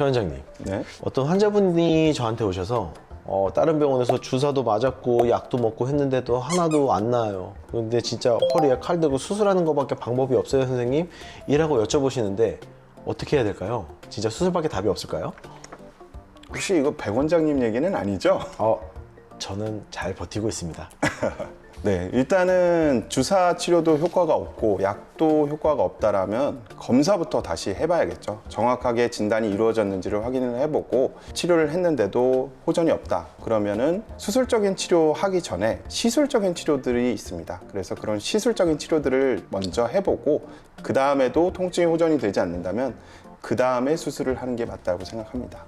최 원장님, 네. 어떤 환자분이 저한테 오셔서 다른 병원에서 주사도 맞았고 약도 먹고 했는데도 하나도 안 나아요. 근데 진짜 허리에 칼 들고 수술하는 것밖에 방법이 없어요, 선생님? 이라고 여쭤보시는데 어떻게 해야 될까요? 진짜 수술밖에 답이 없을까요? 혹시 이거 백 원장님 얘기는 아니죠? 저는 잘 버티고 있습니다. 네, 일단은 주사 치료도 효과가 없고 약도 효과가 없다라면 검사부터 다시 해봐야겠죠. 정확하게 진단이 이루어졌는지를 확인을 해보고 치료를 했는데도 호전이 없다. 그러면은 수술적인 치료하기 전에 시술적인 치료들이 있습니다. 그래서 그런 시술적인 치료들을 먼저 해보고 그 다음에도 통증이 호전이 되지 않는다면 그 다음에 수술을 하는 게 맞다고 생각합니다.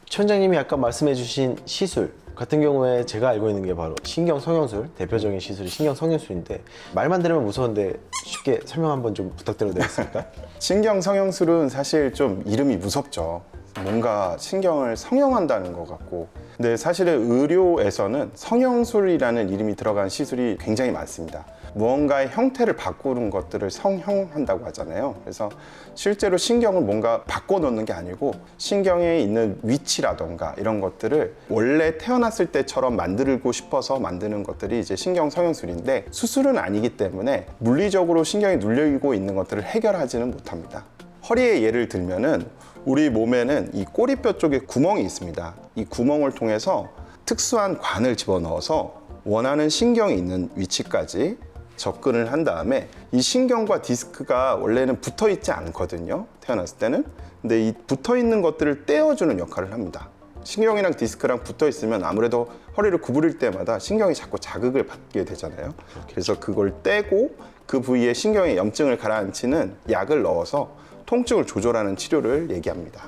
최 원장님이 아까 말씀해주신 시술 같은 경우에 제가 알고 있는 게 바로 신경성형술, 대표적인 시술이 신경성형술인데 말만 들으면 무서운데 쉽게 설명 한번 좀 부탁드려도 되겠습니까? 신경성형술은 사실 좀 이름이 무섭죠. 뭔가 신경을 성형한다는 것 같고, 근데 사실은 의료에서는 성형술이라는 이름이 들어간 시술이 굉장히 많습니다. 무언가의 형태를 바꾸는 것들을 성형한다고 하잖아요. 그래서 실제로 신경을 뭔가 바꿔놓는 게 아니고 신경에 있는 위치라던가 이런 것들을 원래 태어났을 때처럼 만들고 싶어서 만드는 것들이 이제 신경 성형술인데, 수술은 아니기 때문에 물리적으로 신경이 눌리고 있는 것들을 해결하지는 못합니다. 허리의 예를 들면은 우리 몸에는 이 꼬리뼈 쪽에 구멍이 있습니다. 이 구멍을 통해서 특수한 관을 집어넣어서 원하는 신경이 있는 위치까지 접근을 한 다음에 이 신경과 디스크가 원래는 붙어 있지 않거든요, 태어났을 때는. 근데 이 붙어 있는 것들을 떼어주는 역할을 합니다. 신경이랑 디스크랑 붙어 있으면 아무래도 허리를 구부릴 때마다 신경이 자꾸 자극을 받게 되잖아요. 그래서 그걸 떼고 그 부위에 신경의 염증을 가라앉히는 약을 넣어서 통증을 조절하는 치료를 얘기합니다.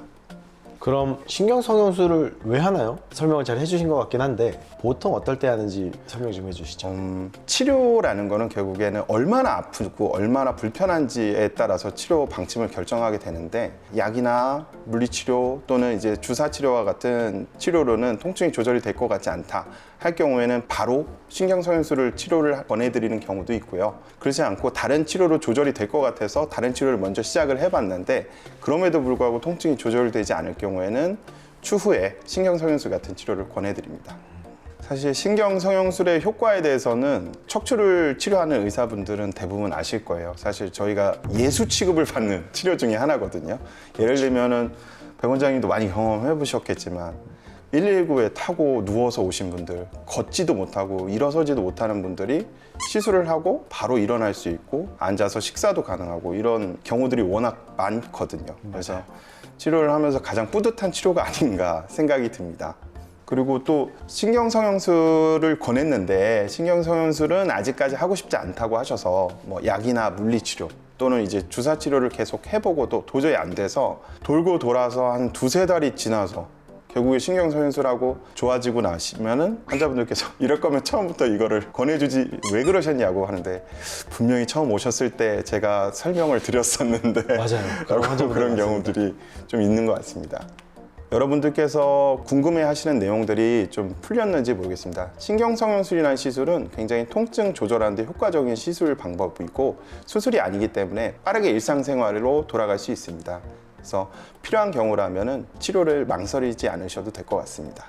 그럼 신경성형술을 왜 하나요? 설명을 잘 해주신 것 같긴 한데 보통 어떨 때 하는지 설명 좀 해주시죠. 치료라는 거는 결국에는 얼마나 아프고 얼마나 불편한지에 따라서 치료 방침을 결정하게 되는데, 약이나 물리치료 또는 이제 주사치료와 같은 치료로는 통증이 조절이 될 것 같지 않다 할 경우에는 바로 신경성형술을 치료를 권해드리는 경우도 있고요. 그렇지 않고 다른 치료로 조절이 될 것 같아서 다른 치료를 먼저 시작을 해봤는데 그럼에도 불구하고 통증이 조절되지 않을 경우에는 추후에 신경성형술 같은 치료를 권해드립니다. 사실 신경성형술의 효과에 대해서는 척추를 치료하는 의사분들은 대부분 아실 거예요. 사실 저희가 예수 취급을 받는 치료 중에 하나거든요. 예를 들면은 백 원장님도 많이 경험해 보셨겠지만 119에 타고 누워서 오신 분들, 걷지도 못하고 일어서지도 못하는 분들이 시술을 하고 바로 일어날 수 있고 앉아서 식사도 가능하고 이런 경우들이 워낙 많거든요. 그래서 치료를 하면서 가장 뿌듯한 치료가 아닌가 생각이 듭니다. 그리고 또 신경성형술을 권했는데 신경성형술은 아직까지 하고 싶지 않다고 하셔서 뭐 약이나 물리치료 또는 이제 주사치료를 계속 해보고도 도저히 안 돼서 돌고 돌아서 한 두세 달이 지나서 결국에 신경성형술하고 좋아지고 나시면은 환자분들께서 이럴 거면 처음부터 이거를 권해주지 왜 그러셨냐고 하는데, 분명히 처음 오셨을 때 제가 설명을 드렸었는데 맞아요. 그런 경우들이 좀 있는 것 같습니다. 여러분들께서 궁금해 하시는 내용들이 좀 풀렸는지 모르겠습니다. 신경성형술이라는 시술은 굉장히 통증 조절하는 데 효과적인 시술 방법이고 수술이 아니기 때문에 빠르게 일상생활로 돌아갈 수 있습니다. 그래서 필요한 경우라면 치료를 망설이지 않으셔도 될 것 같습니다.